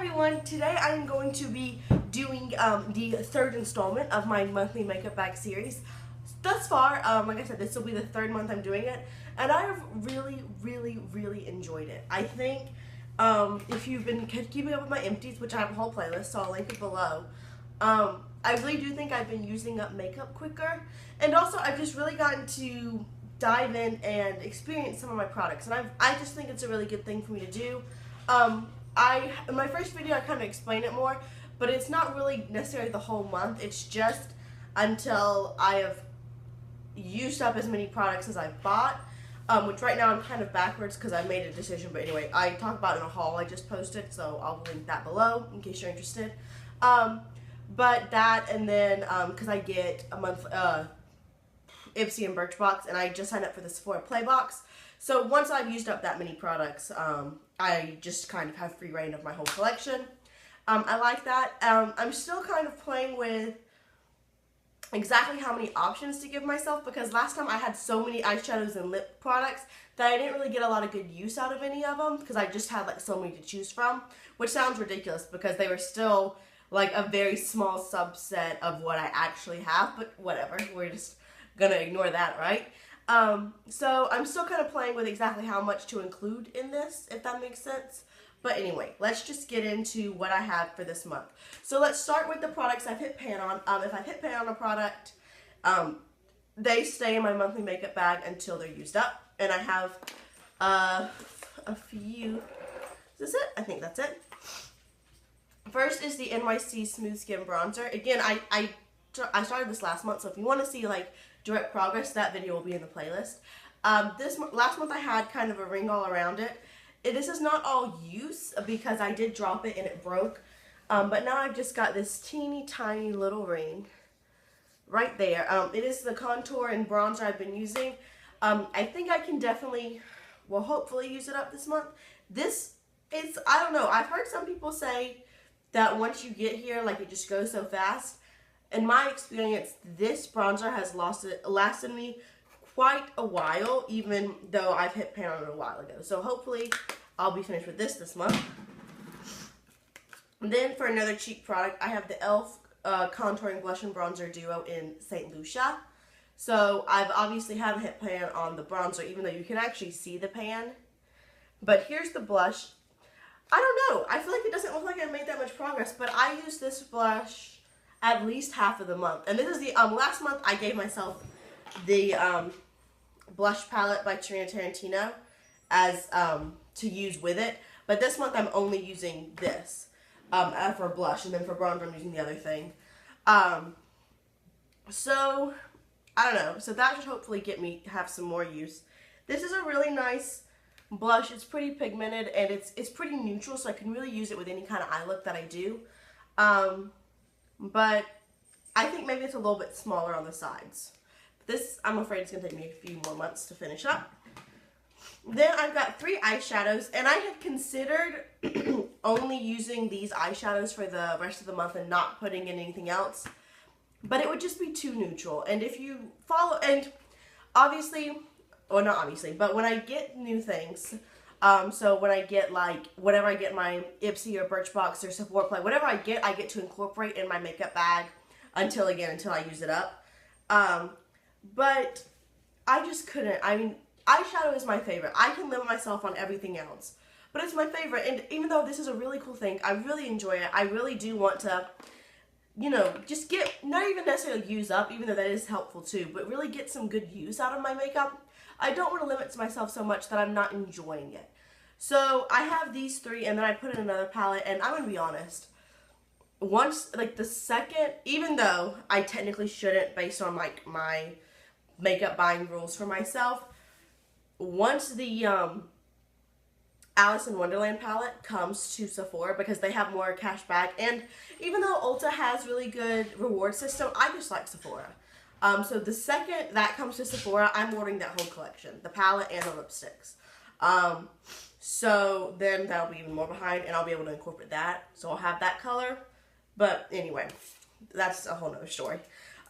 everyone, today I am going to be doing the third installment of my monthly makeup bag series. Thus far, like I said, this will be the third month I'm doing it, and I have really enjoyed it. I think if you've been keeping up with my empties, which I have a whole playlist, so I'll link it below, I really do think I've been using up makeup quicker, and also I've just really gotten to dive in and experience some of my products, and I just think it's a really good thing for me to do. In my first video I kind of explained it more, but it's not really necessarily the whole month. It's just until I have used up as many products as I've bought, which right now I'm kind of backwards because I made a decision, but anyway, I talk about it in a haul I just posted, so I'll link that below in case you're interested. But that, and then because I get a month Ipsy and Birchbox, and I just signed up for the Sephora Play Box. So once I've used up that many products, I just kind of have free reign of my whole collection. I like that. I'm still kind of playing with exactly how many options to give myself, because last time I had so many eyeshadows and lip products that I didn't really get a lot of good use out of any of them, because I just had like so many to choose from, which sounds ridiculous because they were still like a very small subset of what I actually have, but whatever, we're just gonna ignore that, right? So I'm still kind of playing with exactly how much to include in this, if that makes sense. But anyway, let's just get into what I have for this month. So let's start with the products I've hit pan on. If I've hit pan on a product, they stay in my monthly makeup bag until they're used up. And I have a few. Is this it? I think that's it. First is the NYC Smooth Skin Bronzer. Again, I started this last month, so if you want to see like direct progress, that video will be in the playlist. Last month I had kind of a ring all around it. This is not all use because I did drop it and it broke. But now I've just got this teeny tiny little ring right there. It is the contour and bronzer I've been using. I think I can definitely, well, hopefully use it up this month. This is, I don't know, I've heard some people say that once you get here, like, it just goes so fast. In my experience, this bronzer has lasted me quite a while, even though I've hit pan on it a while ago. So hopefully I'll be finished with this month. And then for another cheap product, I have the e.l.f. Contouring Blush and Bronzer Duo in St. Lucia. So I've obviously haven't hit pan on the bronzer, even though you can actually see the pan. But here's the blush. I don't know. I feel like it doesn't look like I made that much progress, but I used this blush at least half of the month. And this is the, last month I gave myself the blush palette by Tarantino as, to use with it. But this month I'm only using this, for blush, and then for bronzer I'm using the other thing. So, I don't know. So that should hopefully get me, have some more use. This is a really nice blush. It's pretty pigmented, and it's pretty neutral, so I can really use it with any kind of eye look that I do. But I think maybe it's a little bit smaller on the sides. This, I'm afraid it's going to take me a few more months to finish up. Then I've got 3 eyeshadows, and I had considered only using these eyeshadows for the rest of the month and not putting in anything else. But it would just be too neutral. And if you follow, and obviously, or not obviously, but when I get new things, so when I get like, whatever I get my Ipsy or Birchbox or Sephora Play, whatever I get to incorporate in my makeup bag until I use it up. But I just couldn't. I mean, eyeshadow is my favorite. I can limit myself on everything else, but it's my favorite. And even though this is a really cool thing, I really enjoy it. I really do want to, you know, just get, not even necessarily use up, even though that is helpful too, but really get some good use out of my makeup. I don't want to limit myself so much that I'm not enjoying it. So I have these 3, and then I put in another palette, and I'm going to be honest, once, like the second, even though I technically shouldn't based on like my makeup buying rules for myself, once the Alice in Wonderland palette comes to Sephora, because they have more cash back, and even though Ulta has really good reward system, I just like Sephora. So the second that comes to Sephora, I'm ordering that whole collection, the palette and the lipsticks. So then that'll be even more behind, and I'll be able to incorporate that. So I'll have that color. But anyway, that's a whole nother story.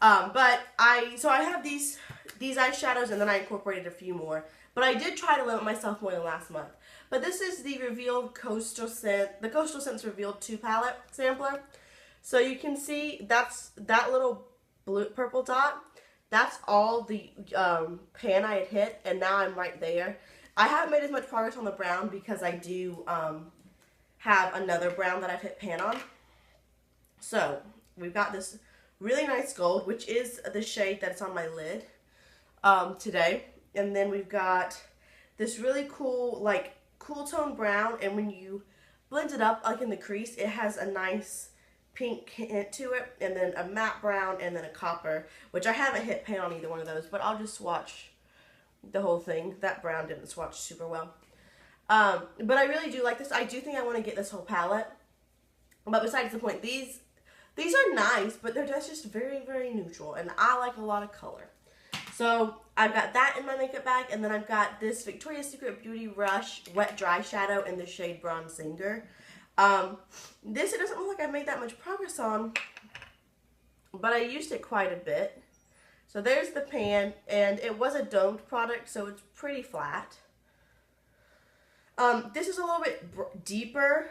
But I have these eyeshadows, and then I incorporated a few more. But I did try to limit myself more than last month. But this is the Revealed Coastal Scent, the Coastal Scents Revealed 2 palette sampler. So you can see that's that little blue purple dot. That's all the pan I had hit, and now I'm right there. I haven't made as much progress on the brown because I do have another brown that I've hit pan on. So we've got this really nice gold, which is the shade that's on my lid today. And then we've got this really cool, like, cool tone brown, and when you blend it up, like in the crease, it has a nice pink hint to it, and then a matte brown, and then a copper, which I haven't hit pan on either one of those, but I'll just swatch the whole thing. That brown didn't swatch super well. But I really do like this. I do think I want to get this whole palette. But besides the point, these are nice, but they're just very, very neutral, and I like a lot of color. So I've got that in my makeup bag, and then I've got this Victoria's Secret Beauty Rush Wet Dry Shadow in the shade Bronze Singer. This, it doesn't look like I made that much progress on, but I used it quite a bit. So there's the pan, and it was a domed product, so it's pretty flat. This is a little bit deeper.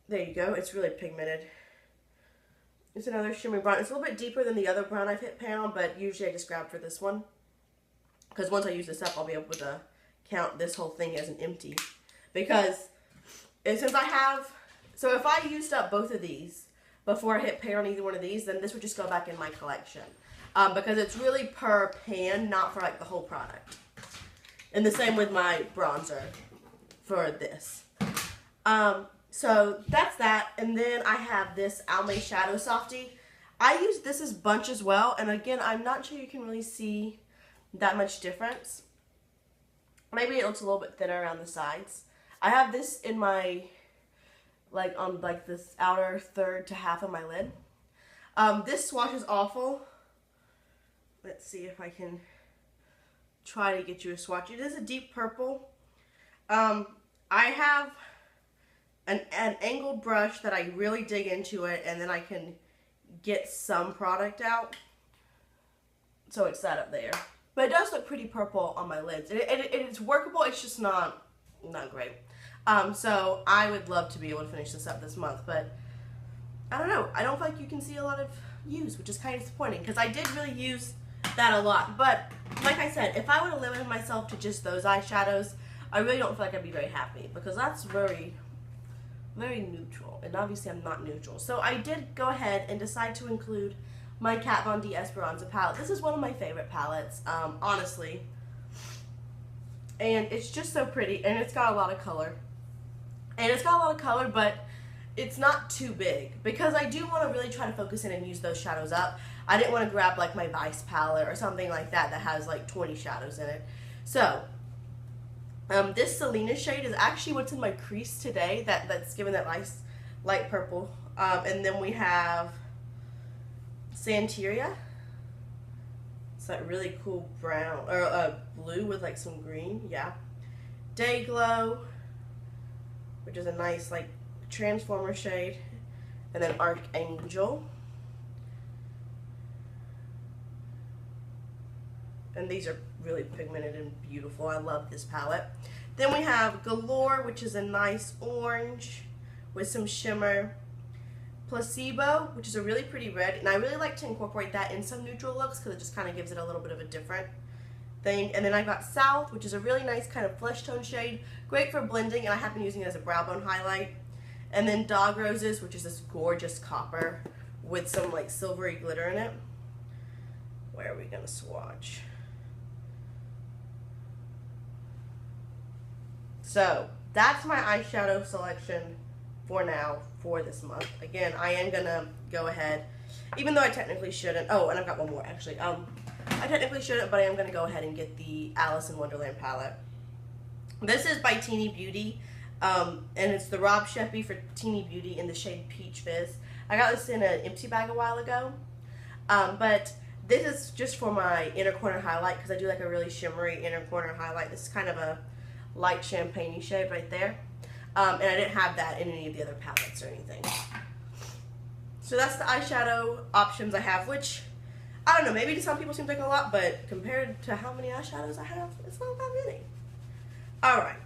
There you go. It's really pigmented. It's another shimmery brown. It's a little bit deeper than the other brown I've hit pan on, but usually I just grab for this one. Because once I use this up, I'll be able to count this whole thing as an empty. Because since I have, so if I used up both of these before I hit pan on either one of these, then this would just go back in my collection. Because it's really per pan, not for like the whole product. And the same with my bronzer for this. So that's that, and then I have this Olay Shadow Softy. I use this as bunch as well, and again, I'm not sure you can really see that much difference. Maybe it looks a little bit thinner around the sides. I have this in my, like, on like this outer third to half of my lid. This swatch is awful. Let's see if I can try to get you a swatch. It is a deep purple. I have an angled brush that I really dig into it, and then I can get some product out. So it's that up there. But it does look pretty purple on my lids. It's workable, it's just not great. So I would love to be able to finish this up this month, but I don't know. I don't feel like you can see a lot of use, which is kind of disappointing, because I did really use that a lot. But like I said, if I would have limited myself to just those eyeshadows, I really don't feel like I'd be very happy, because that's very neutral, and obviously I'm not neutral. So I did go ahead and decide to include my Kat Von D Esperanza palette. This is one of my favorite palettes, honestly, and it's just so pretty, and it's got a lot of color, but it's not too big, because I do want to really try to focus in and use those shadows up. I didn't want to grab like my Vice palette or something like that that has like 20 shadows in it. So this Selena shade is actually what's in my crease today, that's giving that nice light purple. And then we have Santeria. It's that really cool brown, or blue with like some green, yeah. Day Glow, which is a nice like Transformer shade. And then Archangel. And these are really pigmented and beautiful. I love this palette. Then we have Galore, which is a nice orange with some shimmer. Placebo, which is a really pretty red, and I really like to incorporate that in some neutral looks because it just kind of gives it a little bit of a different thing. And then I got South, which is a really nice kind of flesh tone shade, great for blending, and I have been using it as a brow bone highlight. And then Dog Roses, which is this gorgeous copper with some like silvery glitter in it. Where are we gonna swatch? So that's my eyeshadow selection for now, for this month. Again, I am gonna go ahead, even though I technically shouldn't. Oh, and I've got one more actually. I technically shouldn't, but I am gonna go ahead and get the Alice in Wonderland palette. This is by Tini Beauty, and it's the Rob Scheppy for Tini Beauty in the shade Peach Fizz. I got this in an empty bag a while ago, but this is just for my inner corner highlight because I do like a really shimmery inner corner highlight. This is kind of a light champagne-y shade right there. And I didn't have that in any of the other palettes or anything. So that's the eyeshadow options I have, which, I don't know, maybe to some people seems like a lot, but compared to how many eyeshadows I have, it's not that many. Alright,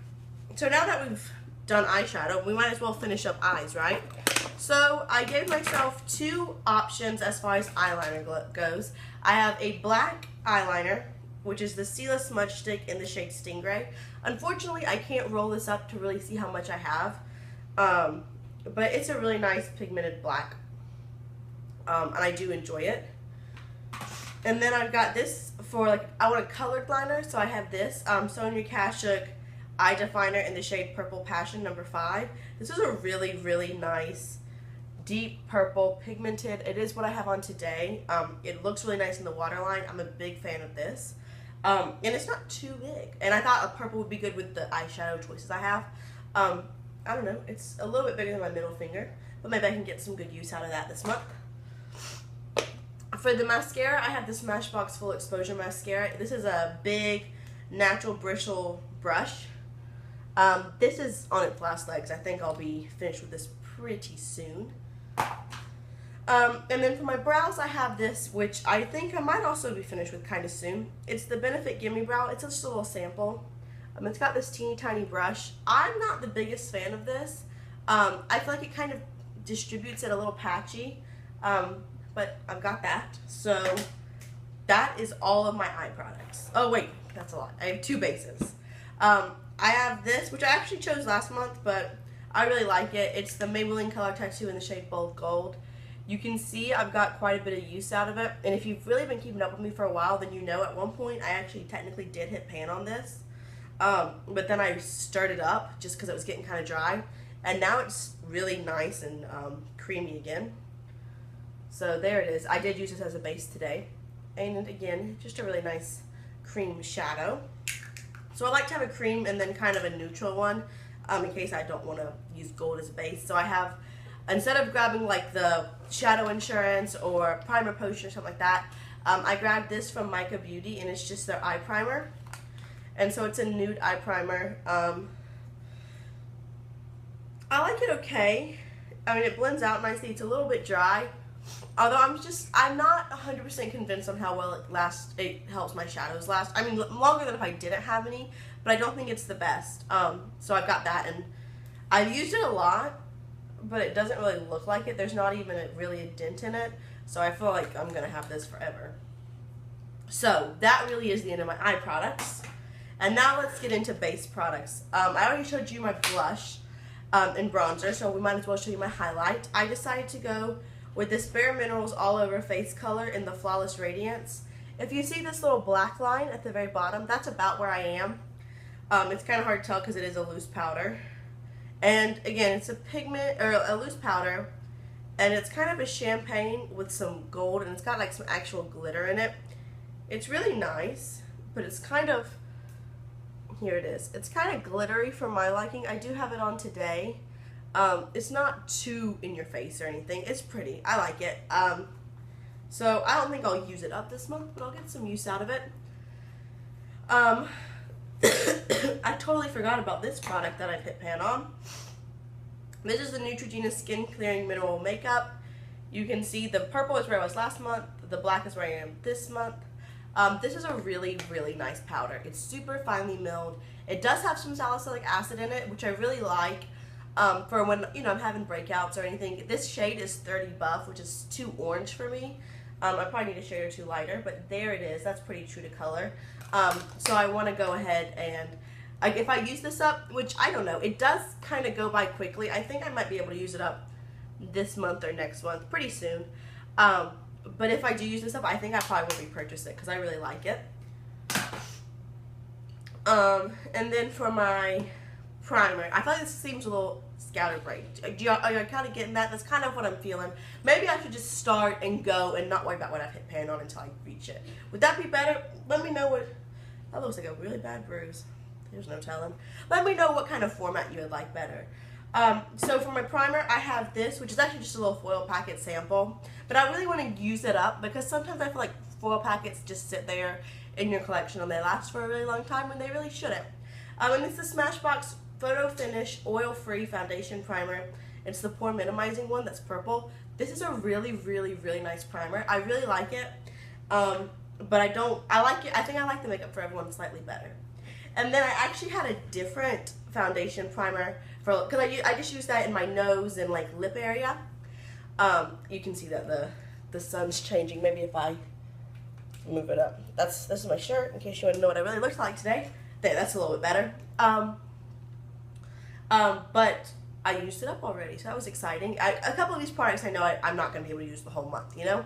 So now that we've done eyeshadow, we might as well finish up eyes, right? So I gave myself 2 options as far as eyeliner goes. I have a black eyeliner, which is the Stila Smudge Stick in the shade Stingray. Unfortunately, I can't roll this up to really see how much I have, but it's a really nice pigmented black, and I do enjoy it. And then I've got this for, like, I want a colored liner, so I have this Sonia Kashuk eye definer in the shade Purple Passion number 5. This is a really, really nice deep purple pigmented. It is what I have on today. It looks really nice in the waterline. I'm a big fan of this. And it's not too big. And I thought a purple would be good with the eyeshadow choices I have. I don't know. It's a little bit bigger than my middle finger, but maybe I can get some good use out of that this month. For the mascara, I have the Smashbox Full Exposure Mascara. This is a big natural bristle brush. This is on its last legs. I think I'll be finished with this pretty soon. And then for my brows, I have this, which I think I might also be finished with kind of soon. It's the Benefit Gimme Brow. It's just a little sample. It's got this teeny tiny brush. I'm not the biggest fan of this. I feel like it kind of distributes it a little patchy, but I've got that. So that is all of my eye products. Oh wait, that's a lot. I have 2 bases. I have this, which I actually chose last month, but I really like it. It's the Maybelline Color Tattoo in the shade Bold Gold. You can see I've got quite a bit of use out of it, and if you've really been keeping up with me for a while, then you know at one point I actually technically did hit pan on this, but then I stirred it up just because it was getting kind of dry, and now it's really nice and creamy again. So there it is. I did use this as a base today, and again, just a really nice cream shadow. So I like to have a cream and then kind of a neutral one, in case I don't want to use gold as a base. So I have, instead of grabbing like the Shadow Insurance or Primer Potion or something like that, I grabbed this from Mica Beauty, and it's just their eye primer. And so it's a nude eye primer. I like it okay. I mean, it blends out nicely. It's a little bit dry. Although I'm not 100% convinced on how well it helps my shadows last. I mean, longer than if I didn't have any, but I don't think it's the best. So I've got that, and I've used it a lot, but it doesn't really look like it. There's not even really a dent in it, so I feel like I'm going to have this forever. So that really is the end of my eye products. And now let's get into base products. I already showed you my blush and bronzer, so we might as well show you my highlight. I decided to go with this Bare Minerals All Over Face color in the Flawless Radiance. If you see this little black line at the very bottom, that's about where I am. It's kind of hard to tell because it is a loose powder. And again, it's a pigment, or a loose powder, and it's kind of a champagne with some gold, and it's got like some actual glitter in it. It's really nice, but it's kind of, here it is. It's kind of glittery for my liking. I do have it on today. It's not too in your face or anything. It's pretty. I like it. So I don't think I'll use it up this month, but I'll get some use out of it. I totally forgot about this product that I've hit pan on. This is the Neutrogena Skin Clearing Mineral Makeup. You can see the purple is where I was last month. The black is where I am this month. This is a really, really nice powder. It's super finely milled. It does have some salicylic acid in it, which I really like. For when, you know, I'm having breakouts or anything. This shade is 30 Buff, which is too orange for me. I probably need a shade or 2 lighter, but there it is. That's pretty true to color. So I want to go ahead and, if I use this up, which I don't know, it does kind of go by quickly. I think I might be able to use it up this month or next month, pretty soon. But if I do use this up, I think I probably will repurchase it because I really like it. And then for my primer, I feel like this seems a little scatterbrained. Are you kind of getting that? That's kind of what I'm feeling. Maybe I should just start and go and not worry about what I've hit pan on until I reach it. Would that be better? Let me know what, that looks like a really bad bruise. There's no telling. Let me know what kind of format you would like better. So for my primer, I have this, which is actually just a little foil packet sample, but I really want to use it up because sometimes I feel like foil packets just sit there in your collection and they last for a really long time when they really shouldn't. And it's the Smashbox Photo Finish Oil-Free Foundation Primer. It's the pore minimizing one that's purple. This is a really, really, really nice primer. I really like it, but I like it. I think I like the Makeup for Everyone slightly better. And then I actually had a different foundation primer for, because I just use that in my nose and like lip area. You can see that the sun's changing. Maybe if I move it up. This is my shirt, in case you want to know what I really look like today. There, that's a little bit better. But I used it up already, so that was exciting. A couple of these products I know I'm not going to be able to use the whole month, you know?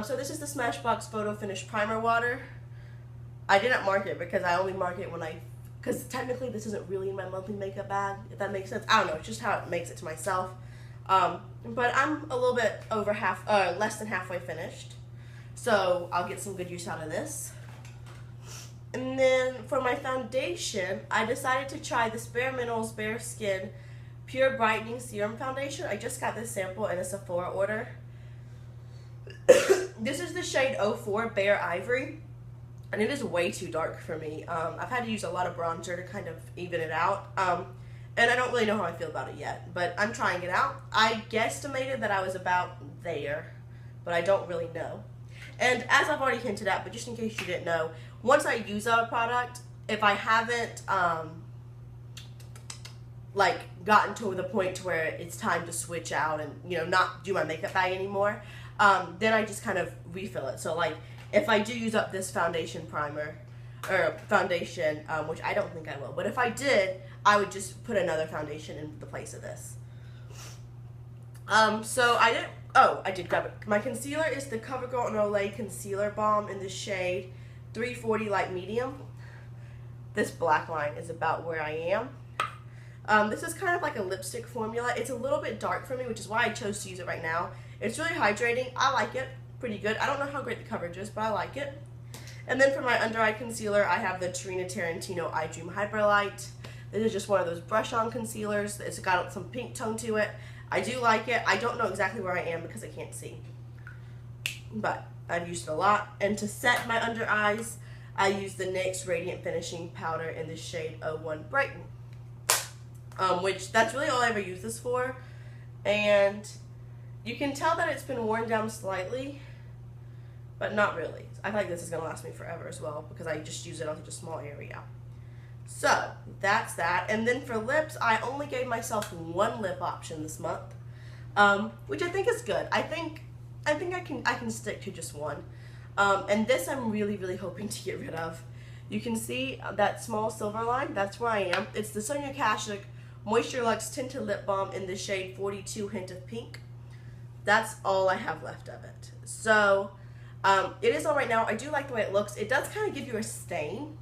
So this is the Smashbox Photo Finish Primer Water. I didn't mark it because I only mark it when because technically this isn't really in my monthly makeup bag, if that makes sense. I don't know, it's just how it makes it to myself. But I'm a little bit over less than halfway finished. So I'll get some good use out of this. And then for my foundation, I decided to try this Bare Minerals Bare Skin Pure Brightening Serum Foundation. I just got this sample in a Sephora order. This is the shade 04 Bare Ivory. And it is way too dark for me. I've had to use a lot of bronzer to kind of even it out. And I don't really know how I feel about it yet. But I'm trying it out. I guesstimated that I was about there. But I don't really know. And as I've already hinted at, but just in case you didn't know, once I use a product, if I haven't like gotten to the point to where it's time to switch out and, you know, not do my makeup bag anymore, then I just kind of refill it. So like if I do use up this foundation primer or foundation, which I don't think I will, but if I did, I would just put another foundation in the place of this. So I did grab it. My concealer is the Covergirl and Olay Concealer Balm in the shade 340 Light Medium. This black line is about where I am. This is kind of like a lipstick formula. It's a little bit dark for me, which is why I chose to use it right now. It's really hydrating. I like it. Pretty good. I don't know how great the coverage is, but I like it. And then for my under eye concealer, I have the Tarantino Eye Dream Hyperlight. This is just one of those brush-on concealers. It's got some pink tone to it. I do like it. I don't know exactly where I am because I can't see. But I've used it a lot. And to set my under eyes, I use the NYX Radiant Finishing Powder in the shade 01 Brighten. Which, that's really all I ever use this for. And you can tell that it's been worn down slightly, but not really. I feel like this is going to last me forever as well because I just use it on such a small area. So, that's that. And then for lips, I only gave myself one lip option this month, which I think is good. I think I can stick to just one. And this I'm really, really hoping to get rid of. You can see that small silver line. That's where I am. It's the Sonia Kashuk Moisture Luxe Tinted Lip Balm in the shade 42 Hint of Pink. That's all I have left of it. So, it is on right now. I do like the way it looks. It does kind of give you a stain.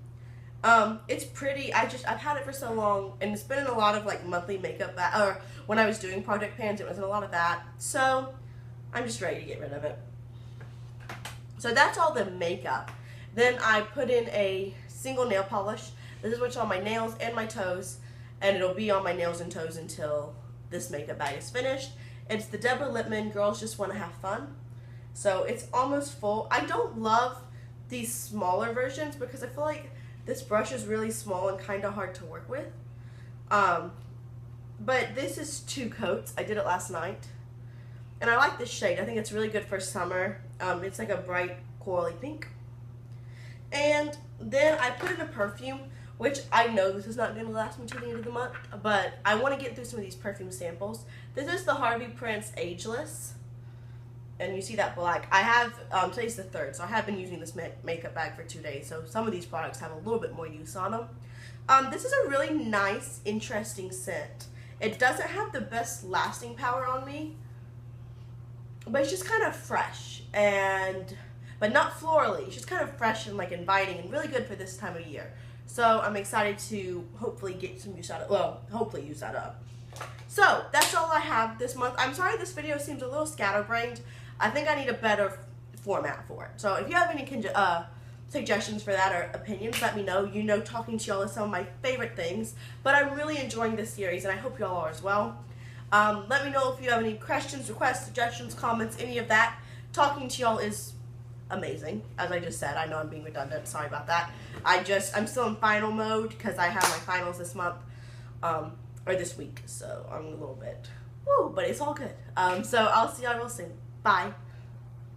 It's pretty. I've had it for so long, and it's been in a lot of like monthly makeup, or when I was doing project pans, it was in a lot of that. So, I'm just ready to get rid of it. So that's all the makeup. Then I put in a single nail polish. This is what's on my nails and my toes, and it'll be on my nails and toes until this makeup bag is finished. It's the Deborah Lippmann Girls Just Want to Have Fun. So it's almost full. I don't love these smaller versions because I feel like this brush is really small and kind of hard to work with. But this is 2 coats. I did it last night. And I like this shade. I think it's really good for summer. It's like a bright corally pink. And then I put in a perfume, which I know this is not going to last me to the end of the month, but I want to get through some of these perfume samples. This is the Harvey Prince Ageless. And you see that black. I have, today's the 3rd, so I have been using this makeup bag for 2 days, so some of these products have a little bit more use on them. This is a really nice, interesting scent. It doesn't have the best lasting power on me, but it's just kind of fresh, but not florally. It's just kind of fresh and like inviting and really good for this time of year. So I'm excited to hopefully get some use out of, well, hopefully use that up. So that's all I have this month. I'm sorry this video seems a little scatterbrained. I think I need a better format for it. So if you have any suggestions for that or opinions, let me know. You know, talking to y'all is some of my favorite things. But I'm really enjoying this series, and I hope y'all are as well. Let me know if you have any questions, requests, suggestions, comments, any of that. Talking to y'all is amazing. As I just said, I know I'm being redundant. Sorry about that. I'm still in final mode because I have my finals this month, or this week. So I'm a little bit, woo, but it's all good. So I'll see y'all real soon. Bye.